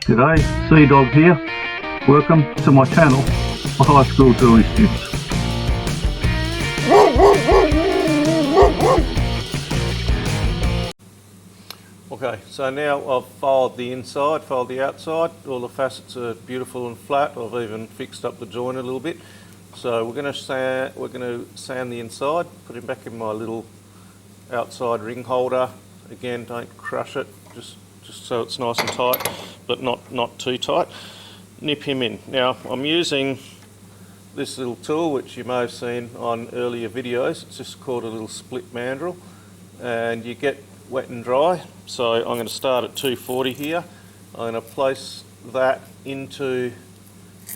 G'day, Sea Dog here. Welcome to my channel for high school drilling students. Okay, so now I've filed the inside, filed the outside. All the facets are beautiful and flat. I've even fixed up the joint a little bit. So we're going to sand the inside, put it back in my little outside ring holder. Again, don't crush it, just so it's nice and tight, but not too tight. Nip him in. Now I'm using this little tool which you may have seen on earlier videos. It's just called a little split mandrel, and you get wet and dry. So I'm going to start at 240 here. I'm going to place that into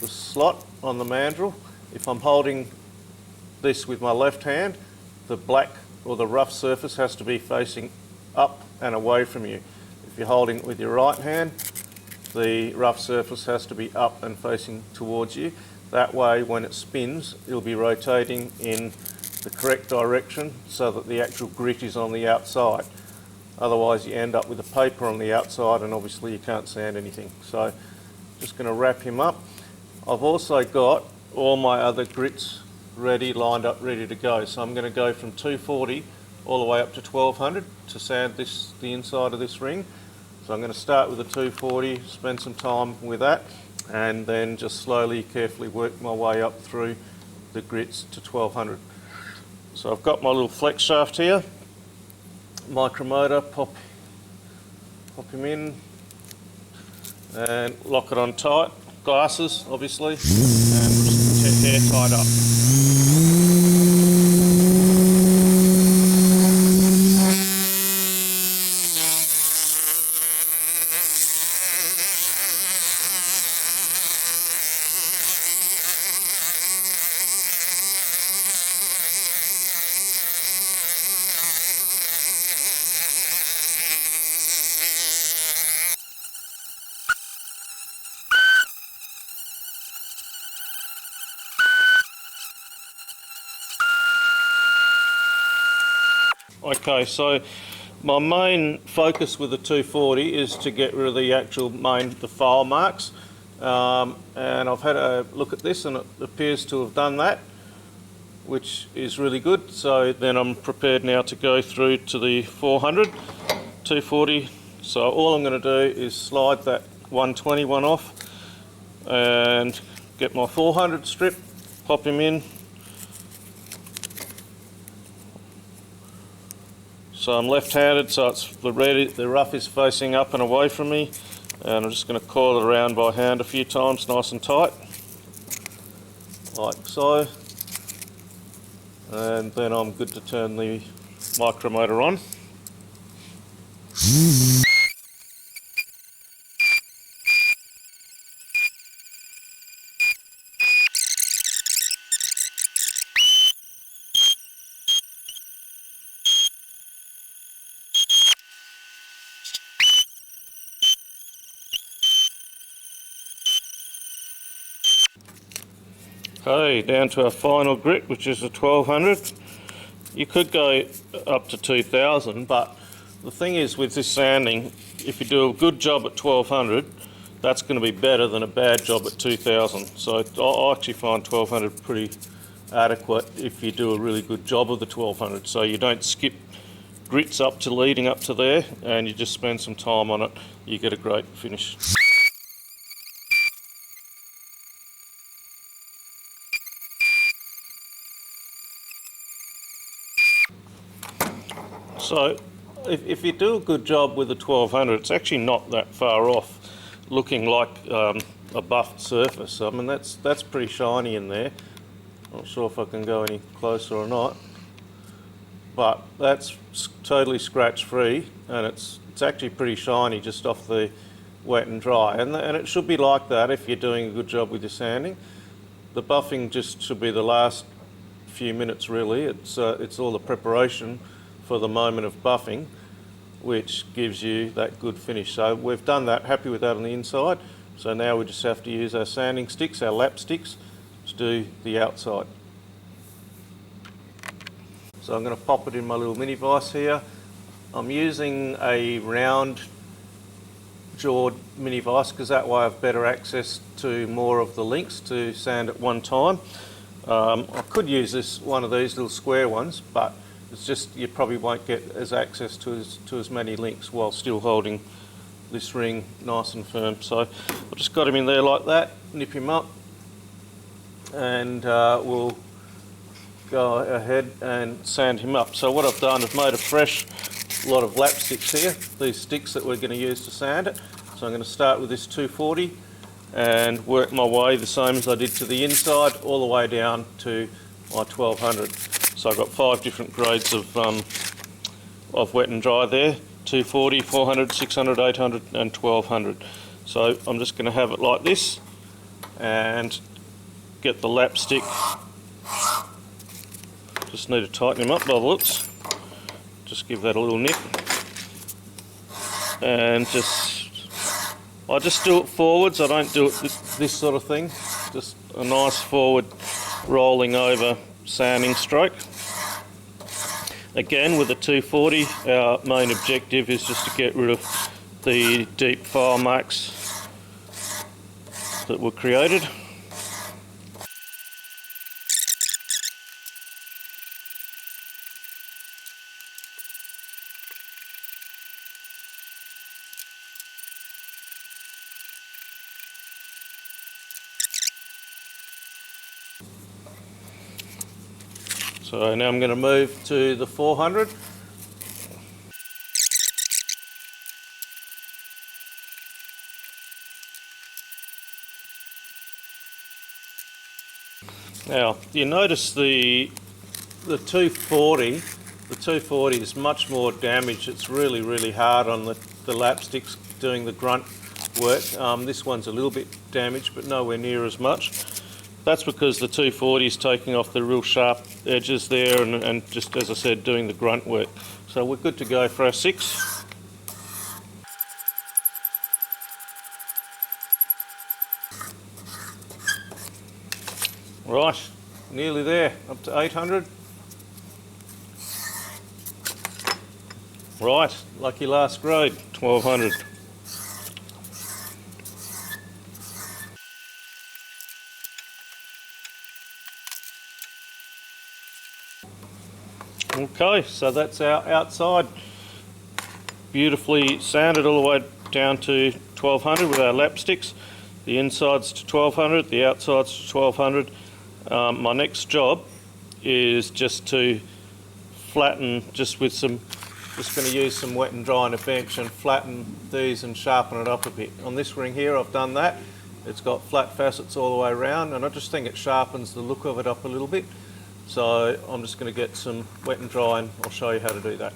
the slot on the mandrel. If I'm holding this with my left hand, the black or the rough surface has to be facing up and away from you. If you're holding it with your right hand, the rough surface has to be up and facing towards you. That way, when it spins, it'll be rotating in the correct direction so that the actual grit is on the outside. Otherwise, you end up with the paper on the outside, and obviously you can't sand anything. So, just going to wrap him up. I've also got all my other grits ready, lined up, ready to go. So I'm going to go from 240 all the way up to 1200 to sand the inside of this ring. So I'm going to start with the 240, spend some time with that, and then just slowly, carefully work my way up through the grits to 1200. So I've got my little flex shaft here, micromotor, pop him in and lock it on tight. Glasses, obviously, and just hair tied up. Okay, so my main focus with the 240 is to get rid of the file marks, and I've had a look at this and it appears to have done that, which is really good. So then I'm prepared now to go through to the 400, 240. So all I'm going to do is slide that 120 one off and get my 400 strip, pop him in. So I'm left-handed, so it's the rough is facing up and away from me, and I'm just going to coil it around by hand a few times, nice and tight, like so, and then I'm good to turn the micromotor on. Okay, down to our final grit, which is a 1200. You could go up to 2000, but the thing is with this sanding, if you do a good job at 1200, that's going to be better than a bad job at 2000. So I actually find 1200 pretty adequate if you do a really good job of the 1200. So you don't skip grits up to leading up to there, and you just spend some time on it, you get a great finish. So if you do a good job with the 1200, it's actually not that far off looking like a buffed surface. I mean, that's pretty shiny in there. Not sure if I can go any closer or not, but that's totally scratch free, and it's actually pretty shiny just off the wet and dry, and it should be like that if you're doing a good job with your sanding. The buffing just should be the last few minutes really. It's all the preparation for the moment of buffing which gives you that good finish. So we've done that, happy with that on the inside. So now we just have to use our sanding sticks, our lap sticks, to do the outside. So I'm going to pop it in my little mini vise here. I'm using a round jawed mini vise, because that way I have better access to more of the links to sand at one time. I could use one of these little square ones, but it's just you probably won't get access to as many links while still holding this ring nice and firm. So I've just got him in there like that, nip him up, and we'll go ahead and sand him up. So what I've done is made a fresh lot of lap sticks here, these sticks that we're going to use to sand it. So I'm going to start with this 240 and work my way the same as I did to the inside, all the way down to my 1200. So I've got 5 different grades of wet and dry there: 240, 400, 600, 800 and 1200. So I'm just going to have it like this and get the lap stick. Just need to tighten him up by the looks. Just give that a little nip. And I just do it forwards, I don't do it this sort of thing. Just a nice forward rolling over sanding stroke. Again, with the 240, our main objective is just to get rid of the deep file marks that were created. So now I'm going to move to the 400. Now you notice the 240, the 240 is much more damaged. It's really hard on the lap sticks doing the grunt work. This one's a little bit damaged, but nowhere near as much. That's because the 240 is taking off the real sharp edges there and just, as I said, doing the grunt work. So we're good to go for our 6. Right, nearly there, up to 800. Right, lucky last grade, 1200. Okay, so that's our outside, beautifully sanded all the way down to 1200 with our lap sticks. The inside's to 1200, the outside's to 1200. My next job is just to flatten, just going to use some wet and dry on a bench and flatten these and sharpen it up a bit. On this ring here I've done that. It's got flat facets all the way around, and I just think it sharpens the look of it up a little bit. So I'm just going to get some wet and dry and I'll show you how to do that.